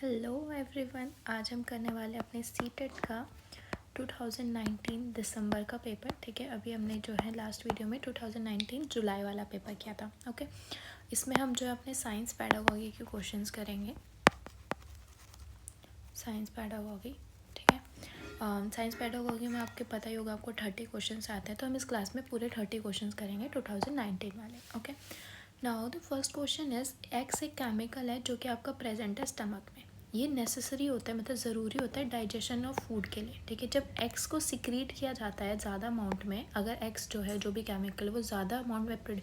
Hello everyone, आज हम करने वाले अपने सीटेट का 2019 दिसंबर का पेपर। ठीक है, अभी हमने जो है लास्ट वीडियो में 2019 जुलाई वाला पेपर किया था। ओके, इसमें हम जो है अपने साइंस पैडागॉजी के क्वेश्चंस करेंगे। साइंस पैडागॉजी, ठीक है। साइंस पैडागॉजी में आपके पता ही होगा, आपको 30 क्वेश्चंस आते हैं, तो हम इस क्लास में पूरे 30 क्वेश्चंस करेंगे 2019 वाले। Okay, now the first question is, x एक केमिकल है जो कि आपका प्रेजेंट है स्टमक में। ये नेसेसरी होता है, मतलब ज़रूरी होता है डाइजेशन ऑफ फूड के लिए। ठीक है, जब एक्स को सिक्रीट किया जाता है ज़्यादा अमाउंट में, अगर एक्स जो है जो भी केमिकल वो ज़्यादा अमाउंट में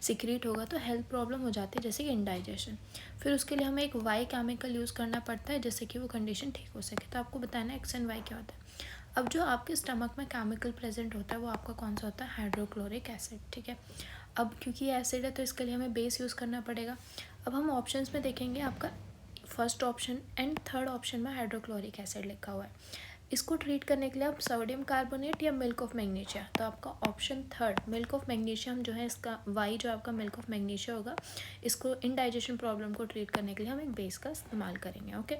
सिक्रीट होगा तो हेल्थ प्रॉब्लम हो जाती है, जैसे कि इंडाइजेशन। फिर उसके लिए हमें एक वाई केमिकल यूज़ करना पड़ता है जिससे कि वो कंडीशन ठीक हो सके। तो आपको बताना है एक्स एंड वाई क्या होता है। अब जो आपके स्टमक में केमिकल प्रेजेंट होता है वो आपका कौन सा होता है? Hydrochloric acid. ठीक है, अब क्योंकि ये एसिड है तो इसके लिए हमें बेस यूज़ करना पड़ेगा। अब हम ऑप्शंस में देखेंगे, आपका first option and third option में हाइड्रोक्लोरिक एसिड लिखा हुआ है। इसको ट्रीट करने के लिए आप सोडियम कार्बोनेट या मिल्क ऑफ मैग्नीशिया, तो आपका option third milk of magnesium जो है, इसका वाई जो आपका मिल्क ऑफ मैग्नीशिया होगा, इसको इनडाइजेशन प्रॉब्लम को ट्रीट करने के लिए हम एक बेस का इस्तेमाल करेंगे। Okay,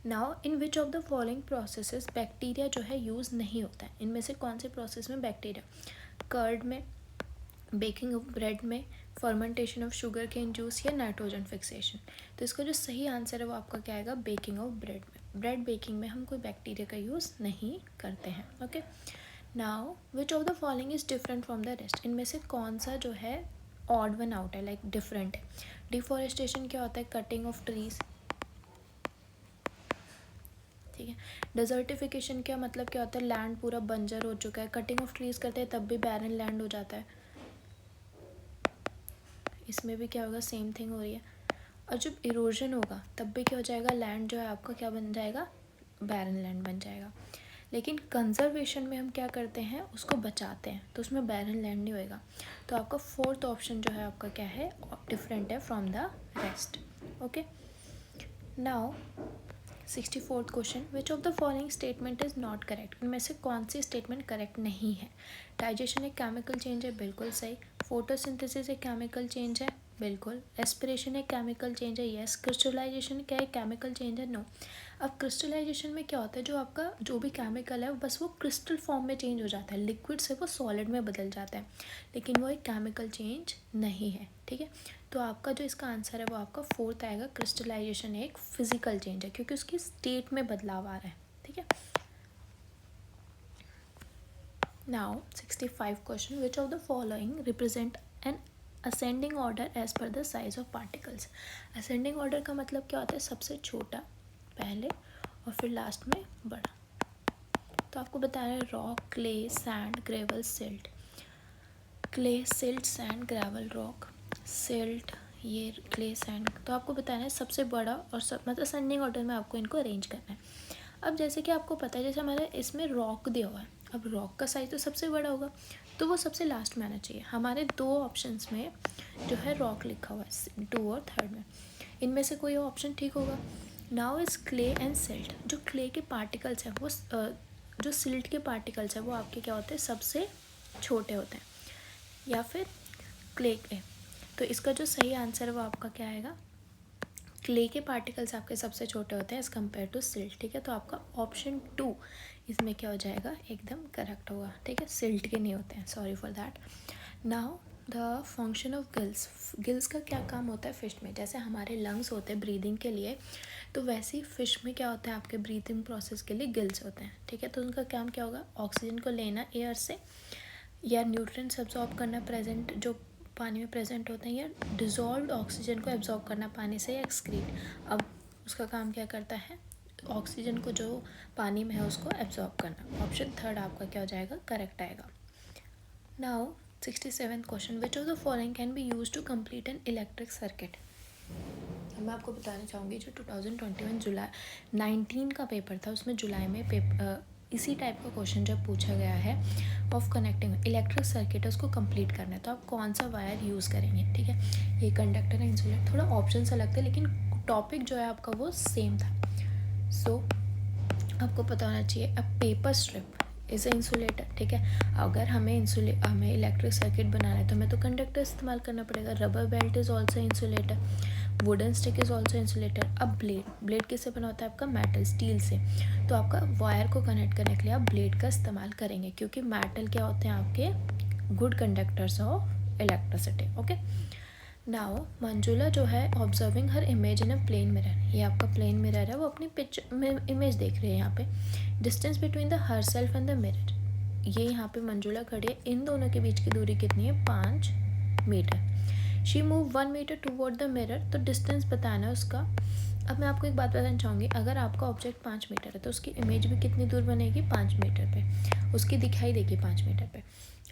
now in which of the following processes bacteria जो है यूज़ नहीं होता है? इनमें से कौन से प्रोसेस में बैक्टीरिया? कर्ड में, बेकिंग ऑफ ब्रेड में, fermentation of sugar cane juice या नाइट्रोजन फिक्सेशन। तो इसका जो सही आंसर है वो आपका क्या आएगा? बेकिंग ऑफ ब्रेड में। ब्रेड बेकिंग में हम कोई बैक्टीरिया का यूज़ नहीं करते हैं। Okay, now which of the following is different from the rest? इनमें से कौन सा जो है ऑड वन आउट है, लाइक डिफरेंट है? डिफॉरेस्टेशन क्या होता है? Cutting of trees. ठीक है, डेजर्टिफिकेशन क्या मतलब क्या होता है? लैंड पूरा बंजर हो चुका है। कटिंग ऑफ ट्रीज करते हैं तब भी बैरन लैंड हो जाता है। इसमें भी क्या होगा? सेम थिंग हो रही है। और जब इरोजन होगा तब भी क्या हो जाएगा? लैंड जो है आपका क्या बन जाएगा? बैरन लैंड बन जाएगा। लेकिन कंजर्वेशन में हम क्या करते हैं? उसको बचाते हैं, तो उसमें बैरन लैंड नहीं होएगा। तो आपका फोर्थ ऑप्शन जो है आपका क्या है? डिफरेंट है from the rest. Okay, now 64th question, which of the following statement is not correct? इनमें से कौन सी स्टेटमेंट करेक्ट नहीं है? डाइजेशन एक केमिकल चेंज है, बिल्कुल सही। फोटोसिंथेसिस एक केमिकल चेंज है, बिल्कुल। रेस्पिरेशन एक केमिकल चेंज है, यस। क्रिस्टलाइजेशन क्या एक केमिकल चेंज है? नो। अब क्रिस्टलाइजेशन में क्या होता है? जो आपका जो भी केमिकल है बस वो क्रिस्टल फॉर्म में चेंज हो जाता है, लिक्विड से वो सॉलिड में बदल जाता है, लेकिन वो एक केमिकल चेंज नहीं है। ठीक है, तो आपका जो इसका आंसर है वो आपका फोर्थ आएगा। क्रिस्टलाइजेशन एक फिजिकल चेंज है क्योंकि उसकी स्टेट में बदलाव आ रहा है। ठीक है, now 65 question, which of the following represent an ascending order as per the size of particles? Ascending order का मतलब क्या होता है? सबसे छोटा पहले और फिर लास्ट में बड़ा। तो आपको बताया rock, clay, sand, gravel, silt. Clay, silt, sand, gravel, rock, silt, ये क्ले, सैंड। तो आपको बताना है सबसे बड़ा और सब, मतलब असेंडिंग ऑर्डर में आपको इनको अरेंज करना है। अब जैसे कि आपको पता है, जैसे हमारे इसमें रॉक दिया हुआ है, अब रॉक का साइज तो सबसे बड़ा होगा, तो वो सबसे लास्ट में आना चाहिए। हमारे दो ऑप्शंस में जो है रॉक लिखा हुआ है, 2 और 3 में, इनमें से कोई ऑप्शन ठीक होगा। Now is clay and silt, जो क्ले के पार्टिकल्स हैं वो जो सिल्ट के पार्टिकल्स हैं वो आपके क्या होते हैं? सबसे छोटे होते हैं, या फिर क्ले के। तो इसका जो सही आंसर है वो आपका क्या आएगा? क्ले के पार्टिकल्स आपके सबसे छोटे होते हैं एज़ कम्पेयर टू सिल्ट। ठीक है, तो आपका ऑप्शन 2 इसमें क्या हो जाएगा? एकदम करेक्ट होगा। ठीक है, सिल्ट के नहीं होते हैं, sorry for that. Now the function of gills, gills का क्या काम होता है फिश में? जैसे हमारे लंग्स होते हैं ब्रीदिंग के लिए, तो वैसे ही फिश में क्या होता है? आपके ब्रीदिंग प्रोसेस के लिए गिल्स होते हैं। ठीक है, तो उनका काम क्या होगा? ऑक्सीजन को लेना एयर से, या न्यूट्रिएंट्स एब्जॉर्ब करना प्रेजेंट जो पानी में प्रेजेंट होते हैं, या डिज़ोल्व्ड ऑक्सीजन को एब्जॉर्ब करना पानी से, या एक्सक्रीट। अब उसका काम क्या करता है? ऑक्सीजन को जो पानी में है उसको एब्जॉर्ब करना। ऑप्शन थर्ड आपका क्या हो जाएगा? करेक्ट आएगा। Now 67th question, which of the following can be use to complete an electric circuit? मैं आपको बताना चाहूँगी, जो 2021 जुलाई 19 का पेपर था उसमें जुलाई में इसी टाइप का क्वेश्चन जब पूछा गया है ऑफ कनेक्टिंग इलेक्ट्रिक सर्किट, उसको कंप्लीट करना है, तो आप कौन सा वायर यूज़ करेंगे? ठीक है, ये कंडक्टर है, इंसुलेटर, थोड़ा ऑप्शन से लगता है लेकिन टॉपिक जो है आपका वो सेम था। सो आपको पता होना चाहिए, अब paper strip is a insulator. ठीक है, अगर हमें इलेक्ट्रिक सर्किट बनाना है तो हमें तो कंडक्टर इस्तेमाल करना पड़ेगा। Rubber belt is also insulator. Wooden stick is also insulator. अब ब्लेड किससे बना होता है आपका? मेटल, स्टील से। तो आपका वायर को कनेक्ट करने के लिए आप ब्लेड का इस्तेमाल करेंगे, क्योंकि मेटल क्या होते हैं आपके? Good conductors of electricity. Okay, now Manjula जो है observing her image in a plane mirror, ये आपका प्लेन मिरर है, वो अपनी पिक्चर में इमेज देख रही है यहाँ पे। Distance between the her self and the mirror, ये यहाँ पे मंजुला खड़ी है, इन दोनों के बीच की दूरी कितनी है? 5 metre. She move 1 metre toward the mirror, तो डिस्टेंस बताना है उसका। अब मैं आपको एक बात बताना चाहूँगी, अगर आपका ऑब्जेक्ट 5 मीटर है तो उसकी इमेज भी कितनी दूर बनेगी? 5 मीटर पे, उसकी दिखाई देगी 5 मीटर पे।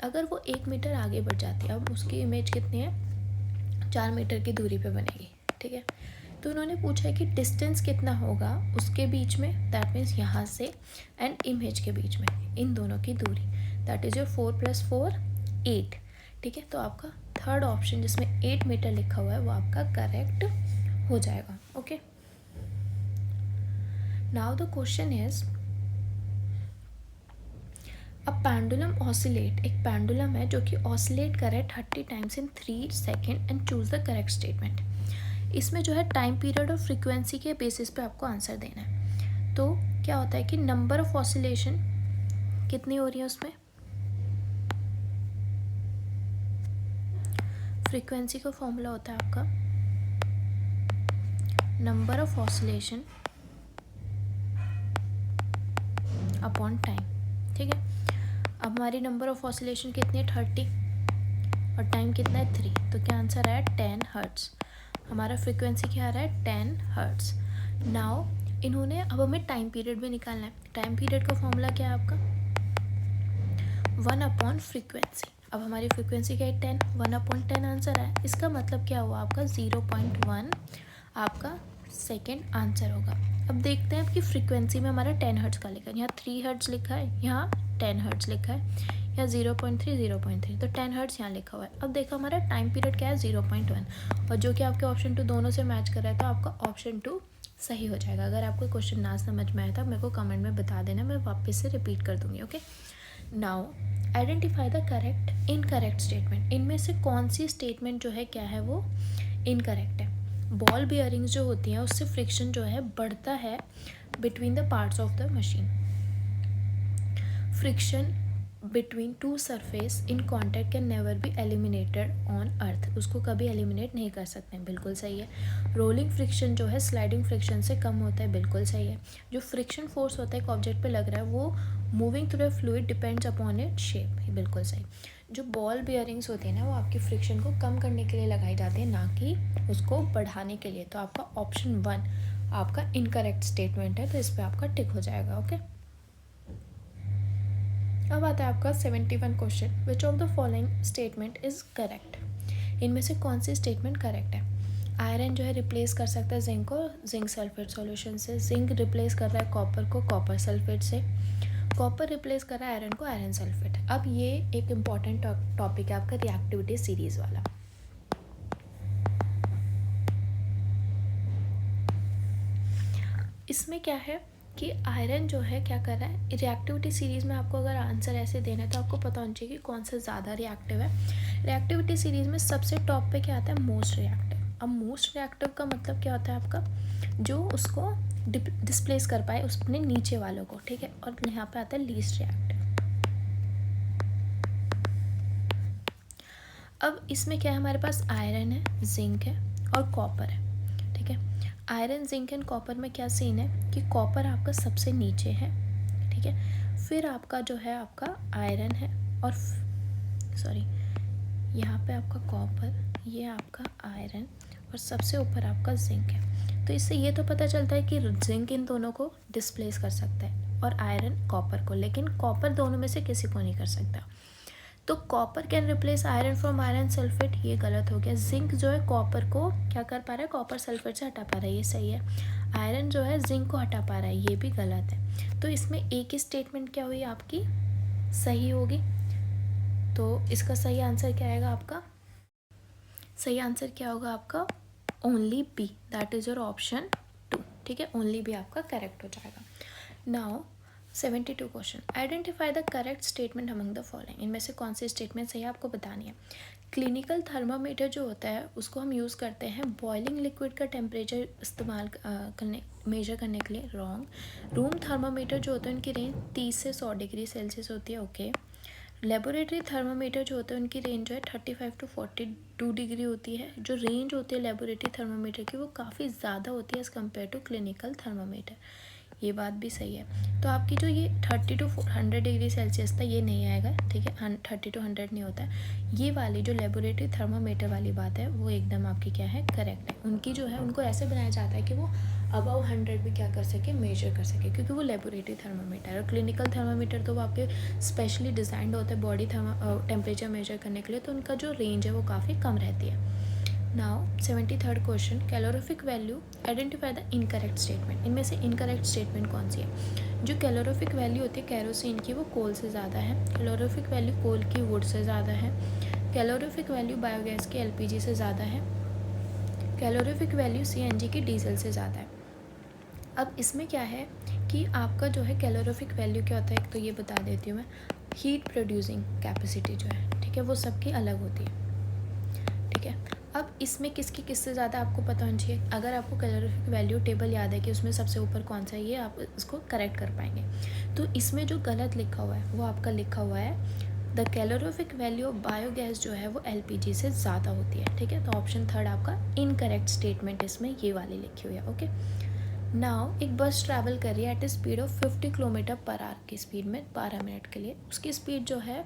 अगर वो 1 मीटर आगे बढ़ जाती है, अब उसकी इमेज कितनी है? 4 मीटर की दूरी पे बनेगी, ठीक है। तो उन्होंने पूछा है कि डिस्टेंस कितना होगा उसके बीच में, दैट मीन्स यहाँ से एंड इमेज के बीच में, इन दोनों की दूरी, दैट इज योर 4 + 4 8, ठीक है। तो आपका थर्ड ऑप्शन जिसमें 8 मीटर लिखा हुआ है वो आपका करेक्ट हो जाएगा। Okay, now the question is a pendulum oscillate, एक पेंडुलम है जो कि ऑसिलेट कर रहा है 30 times in 3 second and choose the correct statement. इसमें जो है टाइम पीरियड और फ्रीक्वेंसी के बेसिस पे आपको आंसर देना है। तो क्या होता है कि नंबर ऑफ ऑसिलेशन कितनी हो रही है उसमें, फ्रीक्वेंसी का फॉर्मूला होता है आपका number of oscillation upon time, ठीक है। अब हमारी नंबर ऑफ ऑसिलेशन कितनी है? 30, और टाइम कितना है? 3, तो क्या आंसर आया? 10 हर्ट्स। हमारा फ्रीक्वेंसी क्या आ रहा है? 10 हर्ट्स। नाउ इन्होंने अब हमें टाइम पीरियड भी निकालना है। टाइम पीरियड का फॉर्मूला क्या है आपका? 1/फ्रीक्वेंसी। अब हमारी फ्रीक्वेंसी क्या है? 10, 1/10 आंसर है। इसका मतलब क्या हुआ आपका? 0.1 आपका सेकेंड आंसर होगा। अब देखते हैं आपकी फ्रीक्वेंसी में हमारा 10 हर्ट्स का लिखा है, यहाँ 3 हर्ट्स लिखा है, यहाँ 10 हर्ट्स लिखा है, या 0.3 0.3, तो 10 हर्ट्स यहाँ लिखा हुआ है। अब देखो हमारा टाइम पीरियड क्या है? 0.1, और जो कि आपके ऑप्शन 2 दोनों से मैच कर रहा है, तो आपका ऑप्शन 2 सही हो जाएगा। अगर आपको क्वेश्चन ना समझ में आया था मेरे को कमेंट में बता देना, मैं वापस से रिपीट कर दूँगी। Okay, now identify the correct incorrect statement. इनमें से कौन सी स्टेटमेंट जो है क्या है? वो इनकरेक्ट है। बॉल बियरिंग्स जो होती हैं उससे फ्रिक्शन जो है बढ़ता है between the parts of the machine. Friction between two surface in contact can never be eliminated on earth, उसको कभी एलिमिनेट नहीं कर सकते हैं, बिल्कुल सही है। रोलिंग फ्रिक्शन जो है स्लाइडिंग फ्रिक्शन से कम होता है, बिल्कुल सही है। जो फ्रिक्शन फोर्स होता है एक ऑब्जेक्ट पे लग रहा है वो moving through a fluid depends upon it shape, बिल्कुल सही। जो बॉल बियरिंग्स होती है ना वो आपकी फ्रिक्शन को कम करने के लिए लगाई जाती है, ना कि उसको बढ़ाने के लिए। तो आपका ऑप्शन 1 आपका इनकरेक्ट स्टेटमेंट है, तो इस पर आपका टिक हो जाएगा। ओके, अब आता है आपका 71 question, which of the following statement is correct. इनमें से कौन सी स्टेटमेंट करेक्ट है? आयरन जो है रिप्लेस कर सकता है जिंक को जिंक सल्फेट सॉल्यूशन से, जिंक रिप्लेस कर रहा है कॉपर को कॉपर सल्फेट से, कॉपर रिप्लेस कर रहा है आयरन को आयरन सल्फेट। अब ये एक इम्पॉर्टेंट टॉपिक है आपका रिएक्टिविटी सीरीज वाला। इसमें क्या है कि आयरन जो है क्या कर रहा है रिएक्टिविटी सीरीज़ में, आपको अगर आंसर ऐसे देना है तो आपको पता होना चाहिए कि कौन सा ज़्यादा रिएक्टिव है। रिएक्टिविटी सीरीज़ में सबसे टॉप पे क्या आता है? Most reactive. अब मोस्ट रिएक्टिव का मतलब क्या होता है आपका? जो उसको डिस्प्लेस कर पाए उस अपने नीचे वालों को, ठीक है। और यहाँ पे आता है लीस्ट रिएक्टिव। अब इसमें क्या है? हमारे पास आयरन है, जिंक है और कॉपर है, ठीक है। आयरन जिंक एंड कॉपर में क्या सीन है कि कॉपर आपका सबसे नीचे है, ठीक है। फिर आपका जो है आपका आयरन है, और सॉरी यहाँ पे आपका कॉपर, ये आपका आयरन, और सबसे ऊपर आपका जिंक है। तो इससे ये तो पता चलता है कि जिंक इन दोनों को डिस्प्लेस कर सकता है और आयरन कॉपर को, लेकिन कॉपर दोनों में से किसी को नहीं कर सकता। तो copper can replace iron from iron sulphate, ये गलत हो गया। जिंक जो है कॉपर को क्या कर पा रहा है? कॉपर सल्फेट से हटा पा रहा है, ये सही है। आयरन जो है जिंक को हटा पा रहा है, ये भी गलत है। तो इसमें एक ही स्टेटमेंट क्या हुई आपकी? सही होगी। तो इसका सही आंसर क्या आएगा आपका? सही आंसर क्या होगा आपका? Only B, that is your option 2, ठीक है। ओनली बी आपका करेक्ट हो जाएगा। Now 72 question, identify the correct statement among the following. इनमें से कौन सी स्टेटमेंट सही है आपको बतानी है। क्लिनिकल थर्मामीटर जो होता है उसको हम यूज़ करते हैं बॉइलिंग लिक्विड का टेम्परेचर इस्तेमाल करने मेजर करने के लिए। रॉन्ग। रूम थर्मामीटर जो होता है उनकी रेंज 30 से 100 डिग्री सेल्सियस होती है। ओके। लेबोरेटरी थर्मामीटर जो होता है उनकी रेंज जो है 35 to 42 डिग्री होती है। जो रेंज होती है लेबोरेटरी थर्मामीटर की वो काफ़ी ज़्यादा होती है as compare to clinical thermometer. ये बात भी सही है। तो आपकी जो ये 30 to 100 डिग्री सेल्सियस था ये नहीं आएगा, ठीक है। 30 to 100 नहीं होता है। ये वाली जो लेबोरेटरी थर्मामीटर वाली बात है वो एकदम आपकी क्या है, करेक्ट है। उनकी जो है उनको ऐसे बनाया जाता है कि वो अबव 100 भी क्या कर सके, मेजर कर सके, क्योंकि वो लेबोरेटरी थर्मामीटर है। और क्लिनिकल थर्मामीटर तो वो आपके स्पेशली डिज़ाइंड होता है बॉडी टेम्परेचर मेजर करने के लिए, तो उनका जो रेंज है वो काफ़ी कम रहती है। Now 73rd question, calorific value identify the incorrect statement. इनमें से इनकरेक्ट स्टेटमेंट कौन सी है? जो कैलोरीफिक वैल्यू होती है कैरोसिन की वो कोल से ज़्यादा है। कैलोरीफिक वैल्यू कोल की वुड से ज़्यादा है। कैलोरीफिक वैल्यू बायोगैस की एलपीजी से ज़्यादा है। कैलोरीफिक वैल्यू सीएनजी की डीजल से ज़्यादा है। अब इसमें क्या है कि आपका जो है कैलोरीफिक वैल्यू क्या होता है, एक तो ये बता देती हूँ मैं, हीट प्रोड्यूसिंग कैपेसिटी जो है, ठीक है, वो सबकी अलग होती है, ठीक है। अब इसमें किसकी किससे ज़्यादा आपको पता होना चाहिए। अगर आपको कैलोरीफिक वैल्यू टेबल याद है कि उसमें सबसे ऊपर कौन सा है, ये आप इसको करेक्ट कर पाएंगे। तो इसमें जो गलत लिखा हुआ है वो आपका लिखा हुआ है the calorific value of biogas जो है वो एलपीजी से ज़्यादा होती है, ठीक है। तो ऑप्शन थर्ड आपका इनकरेक्ट स्टेटमेंट इसमें ये वाली लिखी हुई है। ओके। नाउ एक बस ट्रैवल कर रही है at a speed of 50 kilometre per hour की स्पीड में 12 मिनट के लिए। उसकी स्पीड जो है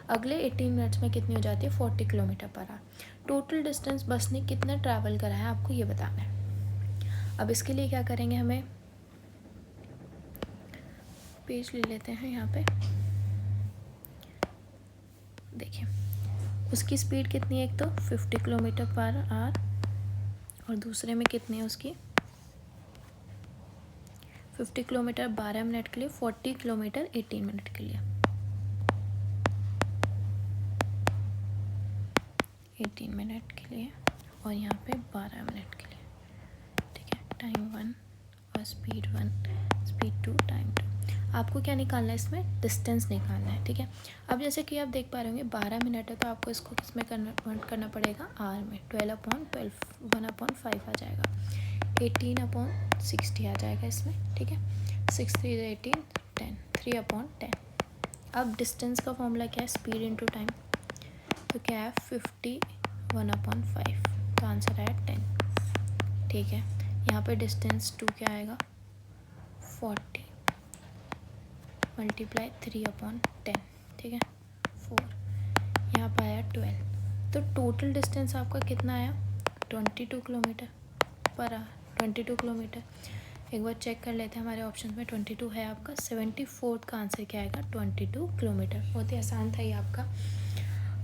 अगले 18 मिनट्स में कितनी हो जाती है, 40 kilometre per our. Total distance बस ने कितना ट्रैवल करा है आपको ये बताना है। अब इसके लिए क्या करेंगे, हमें पेज ले लेते हैं यहाँ पे। देखिए उसकी स्पीड कितनी है, एक तो 50 किलोमीटर पर आवर और दूसरे में कितनी है उसकी 50 किलोमीटर 12 मिनट के लिए, 40 किलोमीटर 18 मिनट के लिए, 18 मिनट के लिए और यहाँ पे 12 मिनट के लिए, ठीक है। टाइम 1 और स्पीड 1, स्पीड 2, टाइम 2। आपको क्या निकालना है, इसमें डिस्टेंस निकालना है, ठीक है। अब जैसे कि आप देख पा रहे होंगे 12 मिनट है तो आपको इसको किस में कन्वर्ट करना पड़ेगा, आर में। 12/12 1/5 आ जाएगा। 18/60 आ जाएगा इसमें, ठीक है। 6 3 18 10 3/10। अब डिस्टेंस का फॉर्मूला क्या है, स्पीड इंटू टाइम, तो क्या है 50 1/5, तो आंसर आया 10, ठीक है। यहाँ पे डिस्टेंस 2 क्या आएगा 40 मल्टीप्लाई 3/10, ठीक है 4, यहाँ पर आया 12। तो टोटल डिस्टेंस आपका कितना आया 22 किलोमीटर पर आवर, 22 किलोमीटर। एक बार चेक कर लेते हैं हमारे ऑप्शन में 22 है आपका। 74 का आंसर क्या आएगा 22 किलोमीटर। बहुत ही आसान था ये आपका।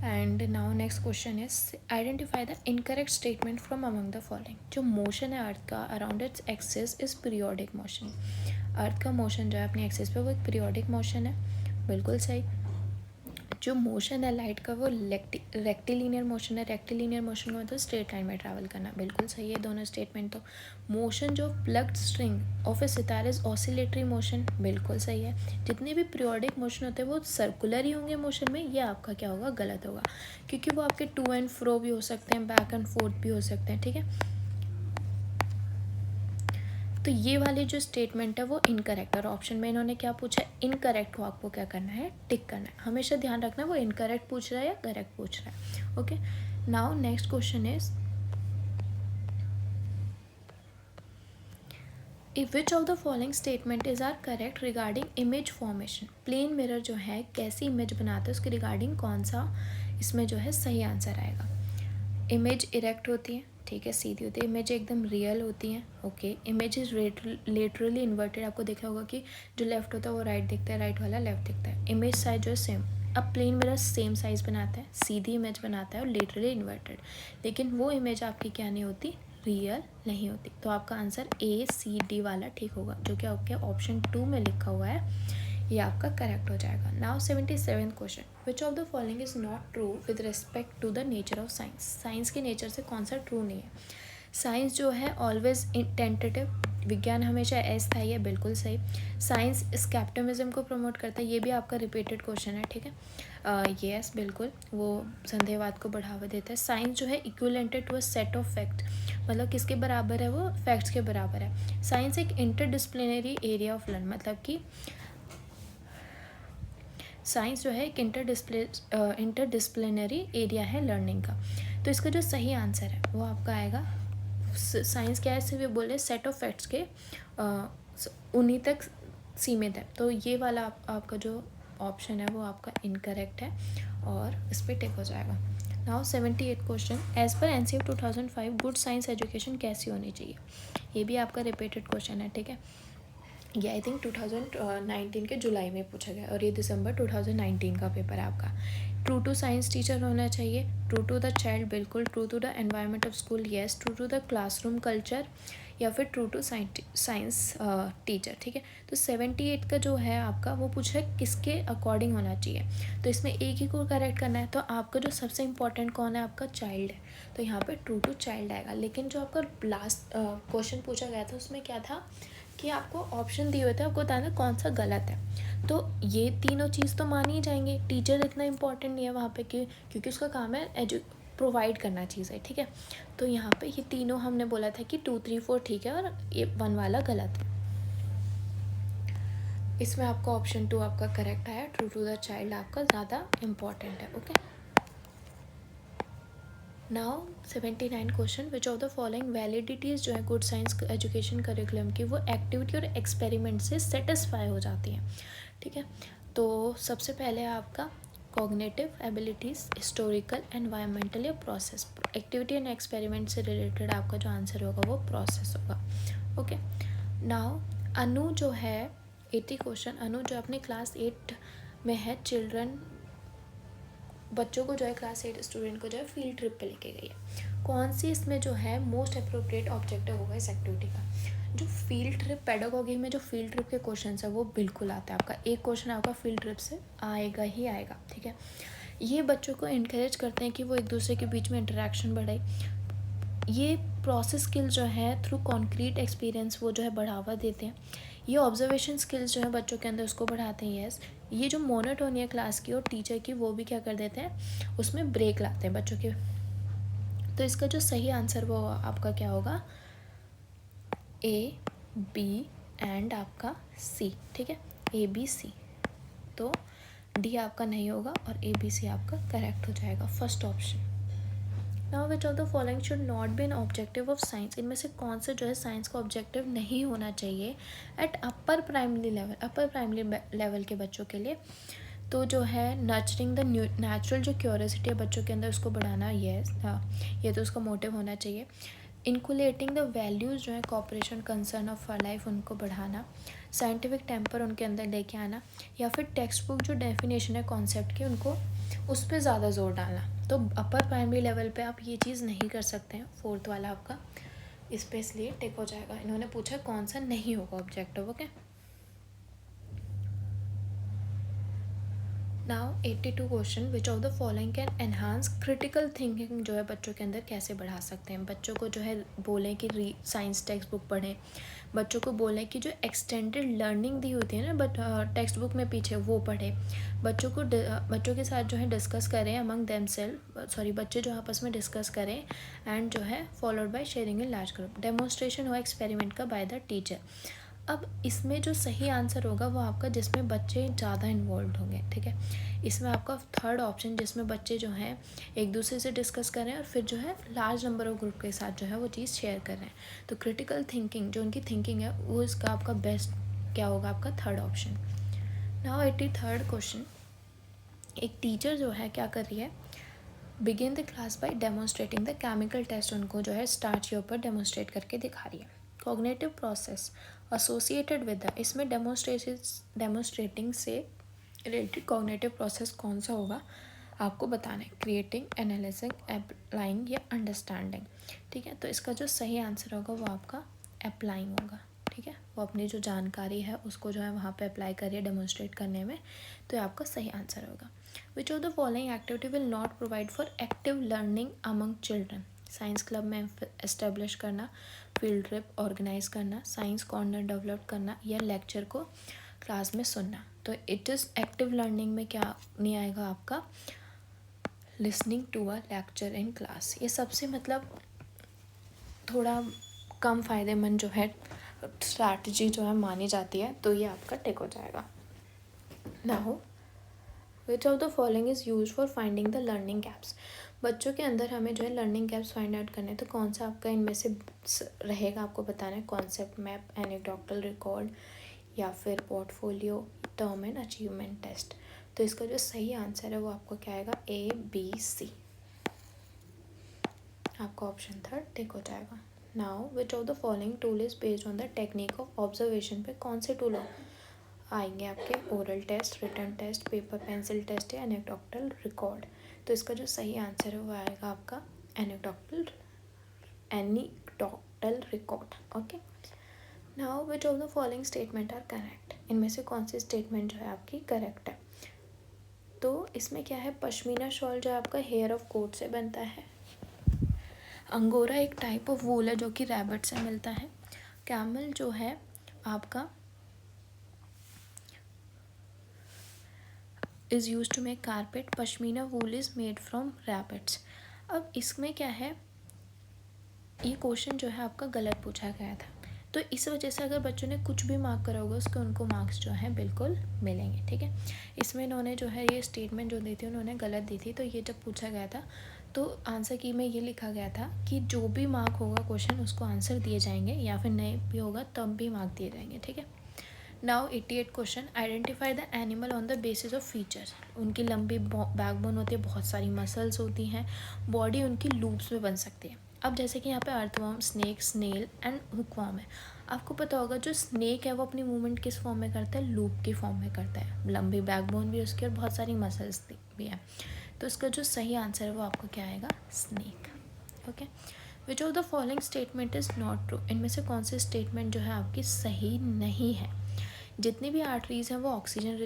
And now next question is identify the incorrect statement from among the following. जो मोशन है अर्थ का around its axis is periodic motion. Earth का मोशन जो है अपनी एक्सिस पे वो एक पीरियोडिक मोशन है, बिल्कुल सही। जो मोशन है लाइट का वो रेक्टिलीनियर मोशन है। रेक्टिलीनियर मोशन का मतलब स्ट्रेट लाइन में ट्रैवल करना, बिल्कुल सही है दोनों स्टेटमेंट। तो मोशन जो plucked string of a sitar is oscillatory motion, बिल्कुल सही है। जितने भी पीरियोडिक मोशन होते हैं वो सर्कुलर ही होंगे मोशन में, ये आपका क्या होगा, गलत होगा, क्योंकि वो आपके टू एंड फ्रो भी हो सकते हैं, बैक एंड फोर्थ भी हो सकते हैं, ठीक है। तो ये वाली जो स्टेटमेंट है वो इनकरेक्ट, और ऑप्शन में इन्होंने क्या पूछा है, इनकरेक्ट को आपको क्या करना है, टिक करना है। हमेशा ध्यान रखना वो इनकरेक्ट पूछ रहा है या करेक्ट पूछ रहा है। Okay. Now next question is if which of the following statement is are correct regarding image formation. Plane mirror जो है कैसी इमेज बनाता है उसके रिगार्डिंग कौन सा इसमें जो है सही आंसर आएगा। इमेज इरेक्ट होती है, ठीक है, सीधी होती है। इमेज एकदम रियल होती है, okay. Image is laterally inverted, आपको देखा होगा कि जो लेफ्ट होता है वो राइट दिखता है, राइट वाला लेफ्ट दिखता है। इमेज साइज जो है सेम। अब प्लेन मिरर सेम साइज बनाता है, सीधी इमेज बनाता है और लेटरली इन्वर्टेड, लेकिन वो इमेज आपकी क्या नहीं होती, रियल नहीं होती। तो आपका आंसर ACD वाला ठीक होगा, जो कि आपके ऑप्शन 2 में लिखा हुआ है, ये आपका करेक्ट हो जाएगा। Now 77th question, which of the following is not true with respect to the nature of science. Science के नेचर से कौन सा ट्रू नहीं है। साइंस जो है ऑलवेज टेंटेटिव, विज्ञान हमेशा अस्थायी है, बिल्कुल सही। साइंस स्केप्टिमिज्म को प्रमोट करता है, ये भी आपका रिपीटेड क्वेश्चन है, ठीक है। यस बिल्कुल, वो संदेहवाद को बढ़ावा देता है। साइंस जो है equivalent to a set of fact, मतलब किसके बराबर है, वो फैक्ट्स के बराबर है। साइंस एक इंटरडिसिप्लिनरी एरिया ऑफ लर्न, मतलब कि साइंस जो है एक इंटरडिसिप्लिनरी एरिया है लर्निंग का। तो इसका जो सही आंसर है वो आपका आएगा, साइंस क्या है, सिर्फ बोले सेट ऑफ फैक्ट्स के उन्हीं तक सीमित है। तो ये वाला आपका जो ऑप्शन है वो आपका इनकरेक्ट है और इस पर टिक हो जाएगा। Now 78 question, as per NCF 2005 good science education कैसी होनी चाहिए। ये भी आपका रिपीटेड क्वेश्चन है, ठीक है। ये आई थिंक 2019 के जुलाई में पूछा गया और ये दिसंबर 2019 का पेपर है आपका। ट्रू टू साइंस टीचर होना चाहिए, ट्रू टू द चाइल्ड बिल्कुल, true to the environment of school yes, true to the classroom culture या फिर ट्रू टू साइंस टीचर, ठीक है। तो 78 का जो है आपका वो पूछा है किसके अकॉर्डिंग होना चाहिए, तो इसमें एक ही को करेक्ट करना है। तो आपका जो सबसे इम्पोर्टेंट कौन है, आपका चाइल्ड है, तो यहाँ पे ट्रू टू चाइल्ड आएगा। लेकिन जो आपका लास्ट क्वेश्चन पूछा गया था उसमें क्या था कि आपको ऑप्शन दिए हुए थे, आपको बताना कौन सा गलत है। तो ये तीनों चीज़ तो मान ही जाएंगे, टीचर इतना इंपॉर्टेंट नहीं है वहाँ पे क्योंकि उसका काम है प्रोवाइड करना चीज़ है, ठीक है। तो यहाँ पे ये तीनों हमने बोला था कि 2, 3, 4 ठीक है और ये 1 वाला गलत है। इसमें आपका ऑप्शन 2 आपका करेक्ट आया, ट्रू टू द चाइल्ड आपका ज़्यादा इम्पॉर्टेंट है, okay. Now 79 question, which of the following validities जो है गुड साइंस एजुकेशन करिकुलम की वो एक्टिविटी और एक्सपेरिमेंट से सेटिस्फाई हो जाती हैं, ठीक है। तो सबसे पहले आपका कॉग्निटिव एबिलिटीज़, हिस्टोरिकल, एनवायरमेंटल या प्रोसेस। एक्टिविटी एंड एक्सपेरिमेंट से रिलेटेड आपका जो आंसर होगा वो प्रोसेस होगा, ओके। नाउ अनु जो है 80 क्वेश्चन, अनु जो अपने क्लास 8 में है, चिल्ड्रन बच्चों को जो है क्लास 8 स्टूडेंट को जो है फील्ड ट्रिप पे लेके गई है। कौन सी इसमें जो है मोस्ट अप्रोप्रिएट ऑब्जेक्टिव होगा इस एक्टिविटी का। जो फील्ड ट्रिप पेडागोगी में जो फील्ड ट्रिप के क्वेश्चन है वो बिल्कुल आता है आपका, एक क्वेश्चन आपका फील्ड ट्रिप से आएगा ही आएगा, ठीक है। ये बच्चों को इनक्रेज करते हैं कि वो एक दूसरे के बीच में इंटरेक्शन बढ़ाए। ये प्रोसेस स्किल जो है थ्रू कॉन्क्रीट एक्सपीरियंस वो जो है बढ़ावा देते हैं। ये ऑब्जर्वेशन स्किल्स जो है बच्चों के अंदर उसको बढ़ाते हैं, यस। ये जो मोनोटोनी है क्लास की और टीचर की वो भी क्या कर देते हैं, उसमें ब्रेक लाते हैं बच्चों के। तो इसका जो सही आंसर वो आपका क्या होगा, A, B एंड आपका C, ठीक है, ABC। तो D आपका नहीं होगा और ABC आपका करेक्ट हो जाएगा, first option. Now which of the following should not be an objective of science, इनमें से कौन से जो है साइंस का ऑब्जेक्टिव नहीं होना चाहिए at upper primary level, upper primary level के बच्चों के लिए। तो जो है नर्चरिंग द नेचुरल जो क्यूरियोसिटी है बच्चों के अंदर उसको बढ़ाना, यस ये तो उसका मोटिव होना चाहिए। इनकुलेटिंग द वैल्यूज़ जो है कॉपरेशन, कंसर्न ऑफ लाइफ उनको बढ़ाना, साइंटिफिक टेम्पर उनके अंदर लेके आना, या फिर टेक्स्ट बुक जो डेफिनेशन है कॉन्सेप्ट की उनको उस पर ज़्यादा जोर डालना। तो अपर प्राइमरी लेवल पे आप ये चीज़ नहीं कर सकते हैं, फोर्थ वाला आपका इस पर इसलिए टिक हो जाएगा। इन्होंने पूछा कौन सा नहीं होगा objective, okay. Now 82 question, which of the following can enhance critical thinking जो है बच्चों के अंदर कैसे बढ़ा सकते हैं। बच्चों को जो है बोलें कि साइंस टेक्स्ट बुक पढ़ें, बच्चों को बोलें कि जो एक्सटेंडेड लर्निंग दी होती है ना बट टेक्स्ट बुक में पीछे वो पढ़े, बच्चों के साथ जो है डिस्कस करें अमंग बच्चे जो आपस में डिस्कस करें एंड जो है followed by sharing in large group. Demonstration हो एक्सपेरिमेंट का बाय द टीचर। अब इसमें जो सही आंसर होगा वो आपका जिसमें बच्चे ज़्यादा इन्वॉल्व होंगे, ठीक है। इसमें आपका थर्ड ऑप्शन जिसमें बच्चे जो हैं एक दूसरे से डिस्कस कर रहे हैं और फिर जो है लार्ज नंबर ऑफ ग्रुप के साथ जो है वो चीज़ शेयर कर रहे हैं। तो क्रिटिकल थिंकिंग जो उनकी थिंकिंग है वो इसका आपका बेस्ट क्या होगा, आपका third option. Now 83rd question, एक टीचर जो है क्या कर रही है, begin the class by demonstrating the chemical test, उनको जो है स्टार्च के ऊपर डेमोन्स्ट्रेट करके दिखा रही है। Cognitive process associated with the, इसमें डेमोन्स्ट्रेटिंग से रिलेटेड कॉग्निटिव प्रोसेस कौन सा होगा आपको बताना है, क्रिएटिंग, एनालिसिंग, अप्लाइंग या अंडरस्टैंडिंग, ठीक है। तो इसका जो सही आंसर होगा वो आपका अप्लाइंग होगा, ठीक है। वो अपनी जो जानकारी है उसको जो है वहाँ पे अप्लाई करिए डेमोन्स्ट्रेट करने में, तो ये आपका सही आंसर होगा। विच of the following activity will not provide for active learning among children, science club में एस्टेब्लिश करना, फील्ड ट्रिप ऑर्गेनाइज करना, साइंस कॉर्नर डेवलप करना, या लेक्चर को क्लास में सुनना। तो इट इज़ एक्टिव लर्निंग में क्या नहीं आएगा आपका, listening to a lecture in class. ये सबसे मतलब थोड़ा कम फ़ायदेमंद जो है स्ट्रैटेजी जो है मानी जाती है, तो ये आपका टिक हो जाएगा। Now which of the following is use for finding the learning gaps. बच्चों के अंदर हमें जो है लर्निंग गैप्स फाइंड आउट करने, तो कौन सा आपका इनमें से रहेगा, आपको बताना है। कॉन्सेप्ट मैप, एनेक्डोटल रिकॉर्ड, या फिर portfolio, term end achievement test. तो इसका जो सही आंसर है वो आपको क्या आएगा, ABC। आपका ऑप्शन 3 टिक हो जाएगा। Now which of the following tool is based on the technique of observation. पे कौन से टूल आएंगे आपके, oral test, written test, paper pencil test, या एनेक्डोटल रिकॉर्ड। तो इसका जो सही आंसर है वो आएगा आपका anecdotal record. Okay, now which of the following statement are correct. इनमें से कौन सी स्टेटमेंट जो है आपकी करेक्ट है। तो इसमें क्या है, पश्मीना शॉल जो आपका हेयर ऑफ कोट से बनता है। अंगोरा एक टाइप ऑफ वूल है जो कि रैबिट से मिलता है। कैमल जो है आपका is use to make carpet. Pashmina wool is made from rabbits. अब इसमें क्या है, ये क्वेश्चन जो है आपका गलत पूछा गया था, तो इस वजह से अगर बच्चों ने कुछ भी मार्क करा होगा उसके उनको मार्क्स जो हैं बिल्कुल मिलेंगे। ठीक है, इसमें इन्होंने जो है ये स्टेटमेंट जो दी थी उन्होंने गलत दी थी। तो ये जब पूछा गया था तो आंसर की में ये लिखा गया था कि जो भी मार्क होगा क्वेश्चन उसको आंसर दिए जाएंगे, या फिर नहीं भी होगा तब भी मार्क दिए जाएंगे। ठीक है, now 88 question, identify the animal on the basis of features. उनकी लंबी बैकबोन होती है, बहुत सारी मसल्स होती हैं, बॉडी उनकी लूप्स में बन सकती है। अब जैसे कि यहाँ पे earthworm, snake, snail and hookworm है। आपको पता होगा जो स्नेक है वो अपनी मूवमेंट किस फॉर्म में करता है, लूप की फॉर्म में करता है। लंबी बैकबोन भी उसकी और बहुत सारी मसल्स भी है। तो इसका जो सही आंसर है वो आपको क्या आएगा, snake. Okay, which of the following statement is not true. इनमें से कौन सी स्टेटमेंट जो है आपकी सही नहीं है। जितनी भी आर्टरीज हैं वो ऑक्सीजन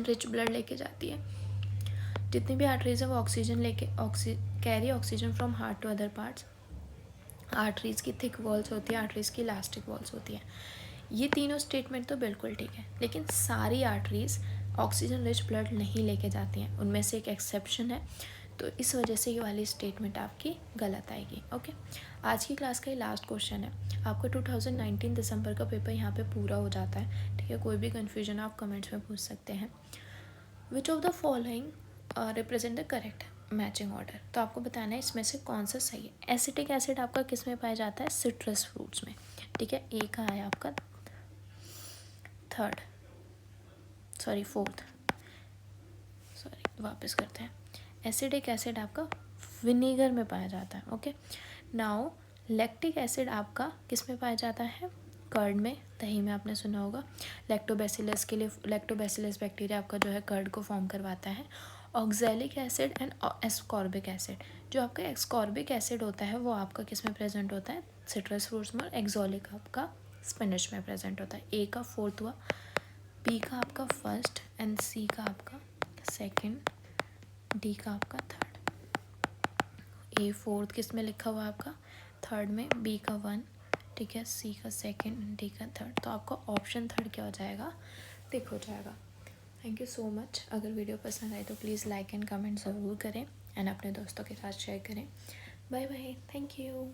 रिच ब्लड लेके जाती है। जितनी भी आर्टरीज हैं वो ऑक्सीजन लेके carry oxygen from heart to other parts. Arteries की थिक वॉल्स होती है, आर्टरीज की इलास्टिक वॉल्स होती है। ये तीनों स्टेटमेंट तो बिल्कुल ठीक है, लेकिन सारी आर्टरीज ऑक्सीजन रिच ब्लड नहीं लेके जाती हैं, उनमें से एक एक्सेप्शन है। तो इस वजह से ये वाली स्टेटमेंट आपकी गलत आएगी। ओके, आज की क्लास का ये लास्ट क्वेश्चन है। आपका 2019 दिसंबर का पेपर यहाँ पे पूरा हो जाता है। ठीक है, कोई भी कन्फ्यूजन आप कमेंट्स में पूछ सकते हैं। विच of the following represent the correct matching order. तो आपको बताना है इसमें से कौन सा सही है। एसिटिक एसिड आपका किस में पाया जाता है, सिट्रस फ्रूट्स में। ठीक है, ए का है आपका फोर्थ, वापस करते हैं। एसिडिक एसिड आपका विनेगर में पाया जाता है। ओके, नाउ लैक्टिक एसिड आपका किस में पाया जाता है, कर्ड में, दही में। आपने सुना होगा लैक्टोबैसिलस के लिए, लैक्टोबैसिलस बैक्टीरिया आपका जो है कर्ड को फॉर्म करवाता है। Oxalic acid and ascorbic acid. जो आपका एस्कॉर्बिक एसिड होता है वो आपका किस में प्रेजेंट होता है, सिट्रस फ्रूट्स में। और एक्जोलिक आपका स्पिनच में प्रेजेंट होता है। ए का फोर्थ हुआ, बी का आपका फर्स्ट, एंड सी का आपका सेकंड, डी का आपका थर्ड। ए फोर्थ किस में लिखा हुआ है आपका, थर्ड में, बी का 1, ठीक है, सी का सेकंड, डी का थर्ड। तो आपका ऑप्शन थर्ड क्या हो जाएगा, टिक हो जाएगा। Thank you so much. अगर वीडियो पसंद आए तो प्लीज़ लाइक एंड कमेंट ज़रूर करें, एंड अपने दोस्तों के साथ शेयर करें। Bye bye, thank you.